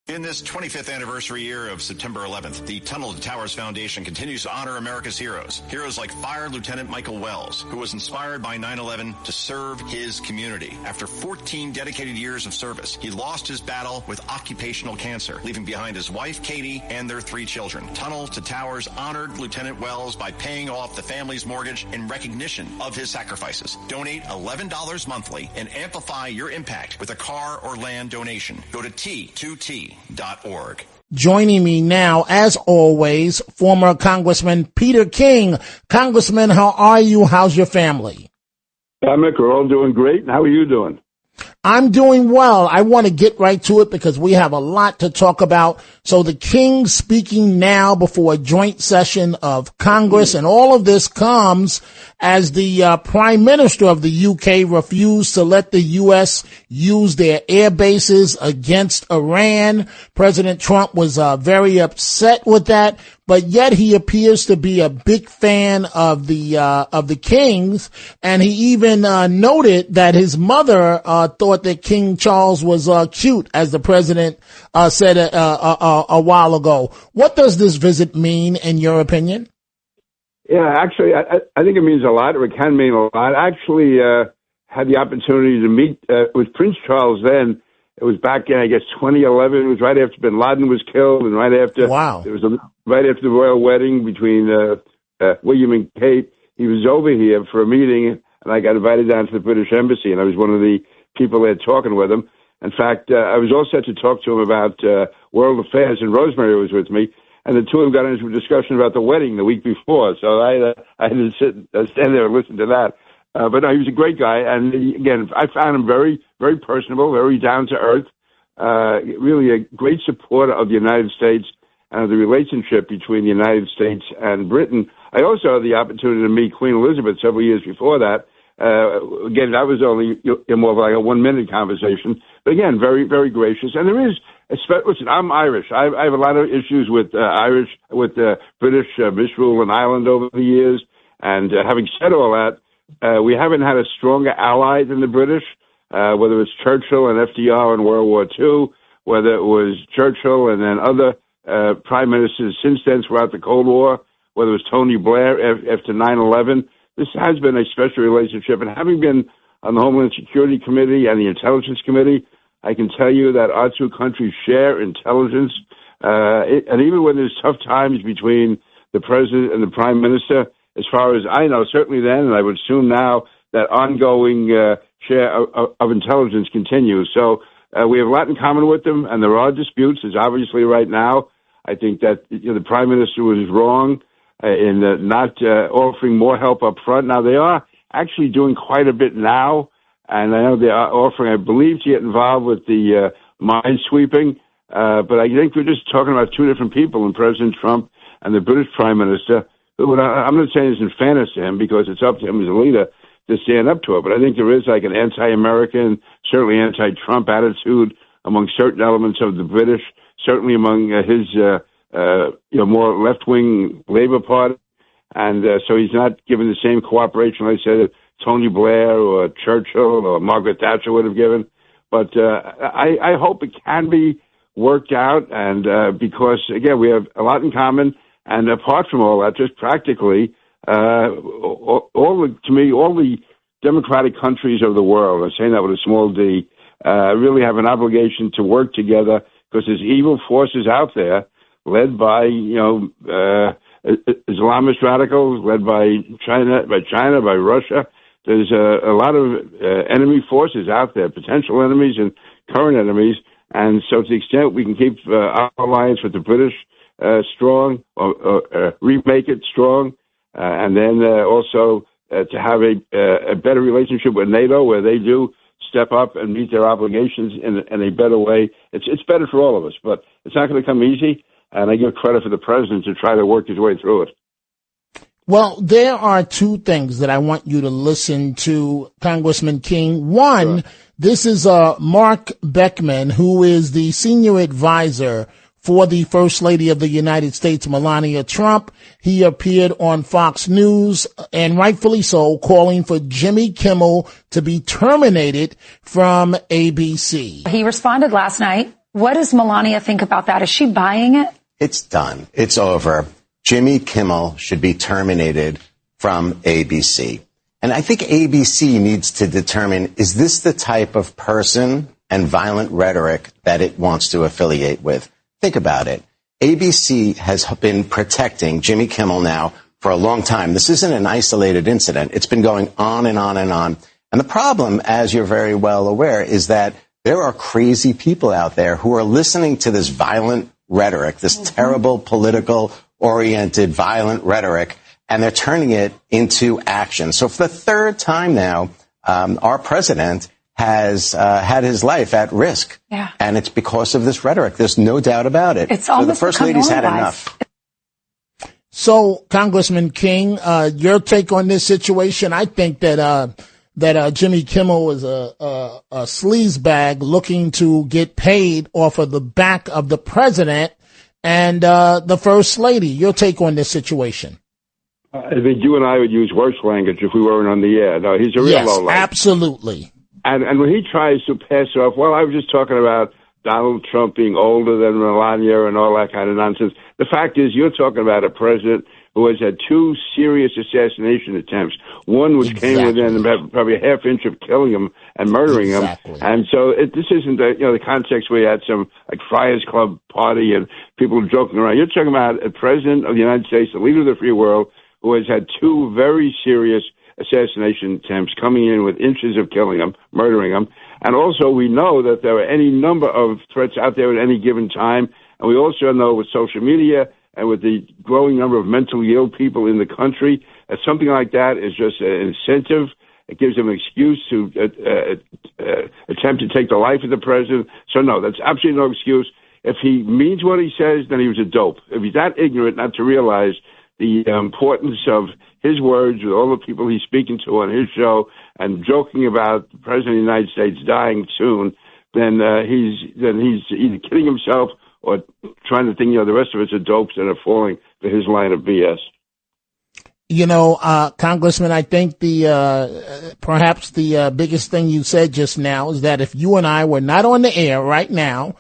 In this 25th anniversary year of September 11th, the Tunnel to Towers Foundation continues to honor America's heroes. Heroes like Fire Lieutenant Michael Wells, who was inspired by 9/11 to serve his community. After 14 dedicated years of service, he lost his battle with occupational cancer, leaving behind his wife, Katie, and their 3 children. Tunnel to Towers honored Lieutenant Wells by paying off the family's mortgage in recognition of his sacrifices. Donate $11 monthly and amplify your impact with a car or land donation. Go to T2T. Joining me now, as always, former Congressman Peter King. Congressman, how are you? How's your family? Mick, we're all doing great. How are you doing? I'm doing well. I want to get right to it because we have a lot to talk about. So the King speaking now before a joint session of Congress, and all of this comes as the Prime Minister of the UK refused to let the U.S. use their air bases against Iran. President Trump was very upset with that, but yet he appears to be a big fan of the King's, and he even noted that his mother thought that King Charles was cute, as the president said a while ago. What does this visit mean, in your opinion? Yeah, actually, I think it means a lot, or it can mean a lot. I actually had the opportunity to meet with Prince Charles then. It was back in, I guess, 2011. It was right after bin Laden was killed, and right after right after the royal wedding between William and Kate. He was over here for a meeting, and I got invited down to the British Embassy, and I was one of the people there talking with him. In fact, I was all set to talk to him about world affairs, and Rosemary was with me. And the two of them got into a discussion about the wedding the week before. So I had to stand there and listen to that. But no, he was a great guy. And again, I found him very, very personable, very down to earth, really a great supporter of the United States and of the relationship between the United States and Britain. I also had the opportunity to meet Queen Elizabeth several years before that. Again, that was only more of like a 1-minute conversation. But again, very, very gracious. And there is, listen, I'm Irish. I have a lot of issues with British misrule in Ireland over the years. And having said all that, we haven't had a stronger ally than the British, whether it's Churchill and FDR in World War II, whether it was Churchill and then other prime ministers since then throughout the Cold War, whether it was Tony Blair after 9/11. This has been a special relationship. And having been on the Homeland Security Committee and the Intelligence Committee, I can tell you that our two countries share intelligence. And even when there's tough times between the president and the prime minister, as far as I know, certainly then, and I would assume now, that ongoing share of intelligence continues. So we have a lot in common with them, and there are disputes. There's obviously right now. I think that the prime minister was wrong in not offering more help up front. Now, they are actually doing quite a bit now, and I know they are offering, I believe, to get involved with the mine sweeping. But I think we're just talking about two different people, and President Trump and the British Prime Minister. I'm not saying this in fairness to him, because it's up to him as a leader to stand up to it. But I think there is like an anti-American, certainly anti-Trump attitude among certain elements of the British, certainly among his more left-wing Labour Party. And so he's not given the same cooperation, like I said, that Tony Blair or Churchill or Margaret Thatcher would have given. But I hope it can be worked out, and because, again, we have a lot in common. And apart from all that, just practically, all the democratic countries of the world, I'm saying that with a small d, really have an obligation to work together, because there's evil forces out there led by, Islamist radicals, led by China, by Russia. There's a lot of enemy forces out there, potential enemies and current enemies. And so to the extent we can keep our alliance with the British strong, or remake it strong, and then also to have a better relationship with NATO, where they do step up and meet their obligations in a better way. It's better for all of us, but it's not going to come easy, and I give credit for the president to try to work his way through it. Well, there are two things that I want you to listen to, Congressman King. One, sure. This is Mark Beckman, who is the senior advisor for the First Lady of the United States, Melania Trump. He appeared on Fox News, and rightfully so, calling for Jimmy Kimmel to be terminated from ABC. He responded last night What does Melania think about that? Is she buying it? It's done. It's over. Jimmy Kimmel should be terminated from ABC. And I think ABC needs to determine, is this the type of person and violent rhetoric that it wants to affiliate with? Think about it. ABC has been protecting Jimmy Kimmel now for a long time. This isn't an isolated incident. It's been going on and on and on. And the problem, as you're very well aware, is that there are crazy people out there who are listening to this violent rhetoric, this terrible political-oriented violent rhetoric, and they're turning it into action. So for the third time now, our president has had his life at risk. Yeah. And it's because of this rhetoric. There's no doubt about it. It's almost so the First Lady's had enough. So, Congressman King, your take on this situation? I think that Jimmy Kimmel is a sleazebag looking to get paid off of the back of the president and the First Lady. Your take on this situation? I think you and I would use worse language if we weren't on the air. No, he's a real lowlife. Yes, absolutely. And when he tries to pass off, well, I was just talking about Donald Trump being older than Melania and all that kind of nonsense. The fact is, you're talking about a president who has had two serious assassination attempts. One which came within probably a half inch of killing him and murdering him. And so this isn't the context where you had some like Friars Club party and people joking around. You're talking about a president of the United States, the leader of the free world, who has had two very serious assassination attempts coming in with inches of killing him, murdering him. And also we know that there are any number of threats out there at any given time. And we also know with social media and with the growing number of mentally ill people in the country, that something like that is just an incentive. It gives them an excuse to attempt to take the life of the president. So no, that's absolutely no excuse. If he means what he says, then he was a dope. If he's that ignorant not to realize the importance of his words with all the people he's speaking to on his show and joking about the president of the United States dying soon, then he's either kidding himself or trying to think, the rest of us are dopes and are falling for his line of BS. Congressman, I think perhaps the biggest thing you said just now is that if you and I were not on the air right now,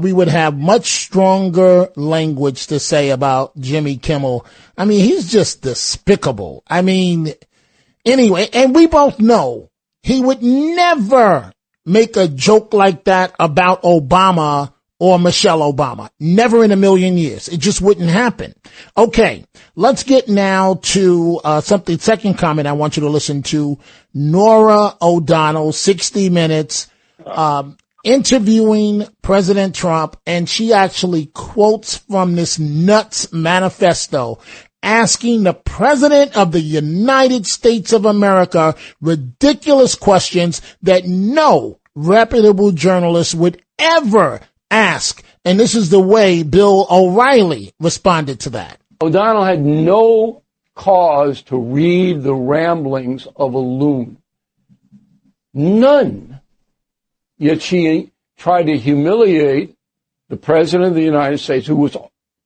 we would have much stronger language to say about Jimmy Kimmel. I mean, he's just despicable. I mean, anyway, and we both know he would never make a joke like that about Obama or Michelle Obama. Never in a million years. It just wouldn't happen. Okay, let's get now to second comment I want you to listen to. Norah O'Donnell, 60 Minutes, interviewing President Trump, and she actually quotes from this nuts manifesto asking the President of the United States of America ridiculous questions that no reputable journalist would ever ask. And this is the way Bill O'Reilly responded to that. O'Donnell had no cause to read the ramblings of a loon. None. Yet she tried to humiliate the President of the United States, who was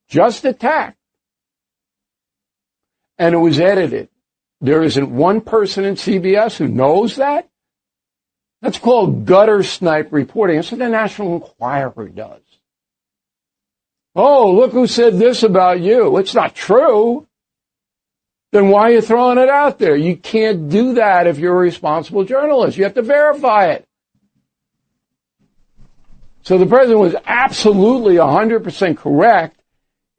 just attacked. And it was edited. There isn't one person in CBS who knows that. That's called gutter snipe reporting. That's what the National Enquirer does. Oh, look who said this about you. It's not true. Then why are you throwing it out there? You can't do that if you're a responsible journalist. You have to verify it. So the president was absolutely 100% correct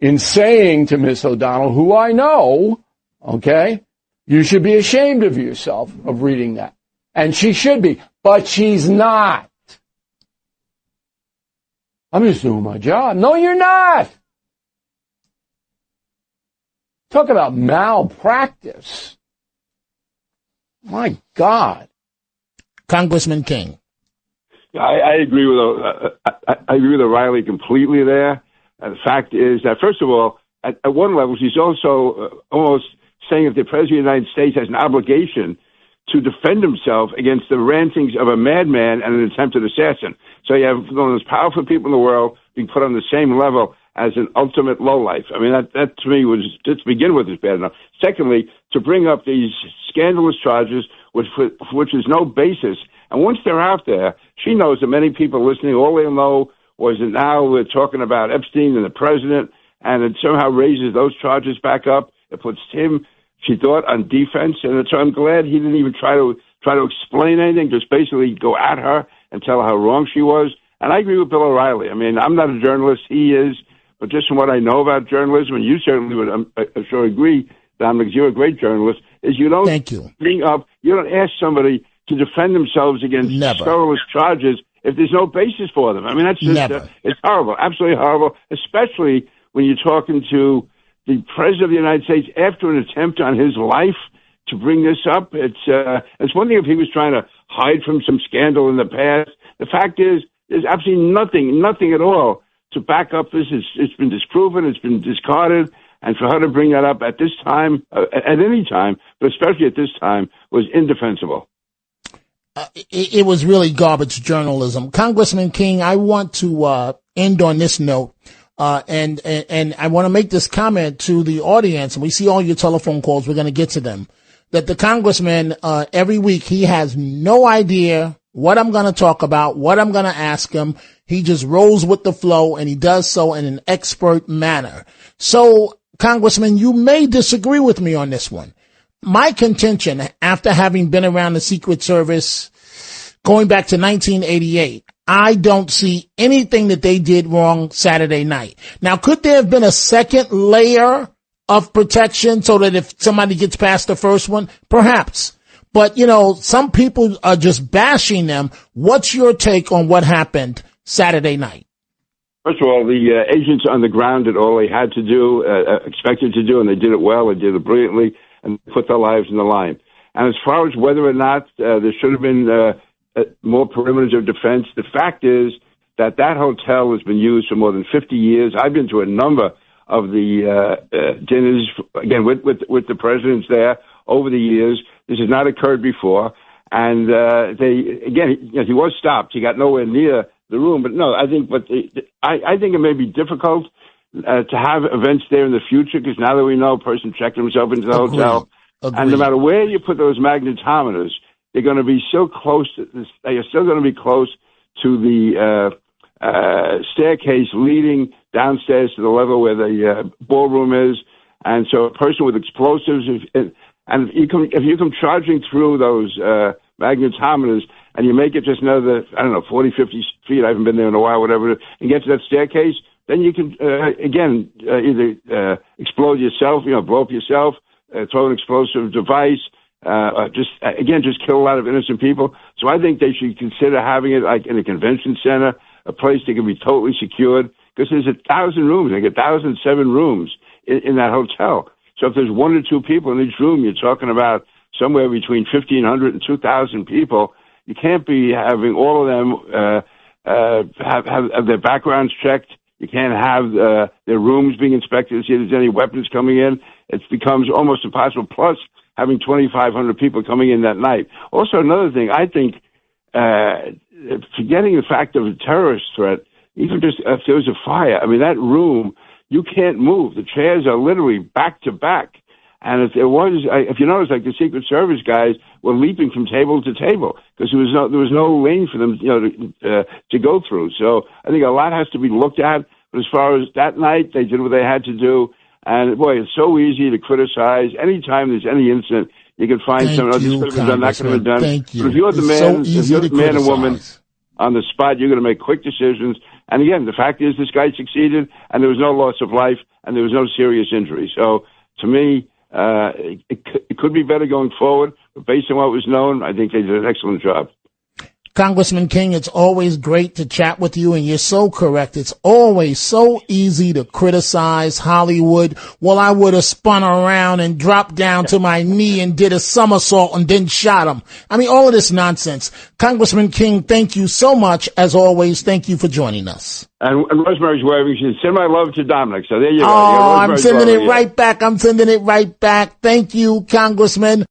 in saying to Miss O'Donnell, who I know, okay, you should be ashamed of yourself of reading that. And she should be, but she's not. I'm just doing my job. No, you're not. Talk about malpractice. My God. Congressman King. I agree with I agree with O'Reilly completely there. The fact is that, first of all, at one level, she's also almost saying that the President of the United States has an obligation to defend himself against the rantings of a madman and an attempted assassin. So you have one of the most powerful people in the world being put on the same level as an ultimate lowlife. I mean, that to me was, to begin with, is bad enough. Secondly, to bring up these scandalous charges, which is no basis. And once they're out there, she knows that many people listening, all they know Was it now we're talking about Epstein and the president, and it somehow raises those charges back up? It puts him, she thought, on defense, and so I'm glad he didn't even try to explain anything, just basically go at her and tell her how wrong she was. And I agree with Bill O'Reilly. I mean, I'm not a journalist, he is, but just from what I know about journalism, and you certainly would, I'm sure agree, Dominic, you're a great journalist, is you don't bring up, you don't ask somebody to defend themselves against scurrilous charges if there's no basis for them. I mean, that's just, it's horrible, absolutely horrible, especially when you're talking to the President of the United States after an attempt on his life to bring this up. It's one thing if he was trying to hide from some scandal in the past. The fact is, there's absolutely nothing at all to back up this. It's been disproven, it's been discarded, and for her to bring that up at this time, at any time, but especially at this time, was indefensible. It was really garbage journalism. Congressman King, I want to end on this note, and I want to make this comment to the audience, and we see all your telephone calls, we're going to get to them, that the congressman, every week, he has no idea what I'm going to talk about, what I'm going to ask him. He just rolls with the flow, and he does so in an expert manner. So, Congressman, you may disagree with me on this one. My contention, after having been around the Secret Service going back to 1988, I don't see anything that they did wrong Saturday night. Now, could there have been a second layer of protection so that if somebody gets past the first one? Perhaps. But, you know, some people are just bashing them. What's your take on what happened Saturday night? First of all, the agents on the ground did all they had to do, expected to do, and they did it well. They did it brilliantly and put their lives in the line. And as far as whether or not there should have been more perimeters of defense, the fact is that hotel has been used for more than 50 years. I've been to a number of the dinners, again, with the presidents there over the years. This has not occurred before. And he was stopped. He got nowhere near the room. But no, I think it may be difficult to have events there in the future, because now that we know a person checked himself into the hotel, and no matter where you put those magnetometers, they're going to be so close to this, they are still going to be close to the staircase leading downstairs to the level where the ballroom is. And so a person with explosives, if you come charging through those magnetometers and you make it just another, 40, 50 feet, I haven't been there in a while, whatever, and get to that staircase, then you can, either explode yourself, blow up yourself, throw an explosive device, just kill a lot of innocent people. So I think they should consider having it like in a convention center, a place that can be totally secured, because there's 1,000 rooms, like 1,007 rooms in that hotel. So if there's 1 or 2 people in each room, you're talking about somewhere between 1,500 and 2,000 people. You can't be having all of them have their backgrounds checked. You can't have their rooms being inspected to see if there's any weapons coming in. It becomes almost impossible. Plus, having 2,500 people coming in that night. Also, another thing, I think, forgetting the fact of a terrorist threat, even just if there was a fire, that room, you can't move. The chairs are literally back to back. And if you notice, like the Secret Service guys were leaping from table to table because there was no lane for them, to go through. So I think a lot has to be looked at. But as far as that night, they did what they had to do. And boy, it's so easy to criticize. Anytime there's any incident, you can find something. This could have been done, that could have been done. Thank you. But if you're the man and woman on the spot, you're going to make quick decisions. And again, the fact is this guy succeeded, and there was no loss of life, and there was no serious injury. So to me, it could be better going forward, but based on what was known, I think they did an excellent job. Congressman King, it's always great to chat with you, and you're so correct. It's always so easy to criticize Hollywood. Well, I would have spun around and dropped down to my knee and did a somersault and then shot him. All of this nonsense. Congressman King, thank you so much. As always, thank you for joining us. And Rosemary's waving. She said, send my love to Dominic. So there you go. Oh, I'm sending it right back. Thank you, Congressman.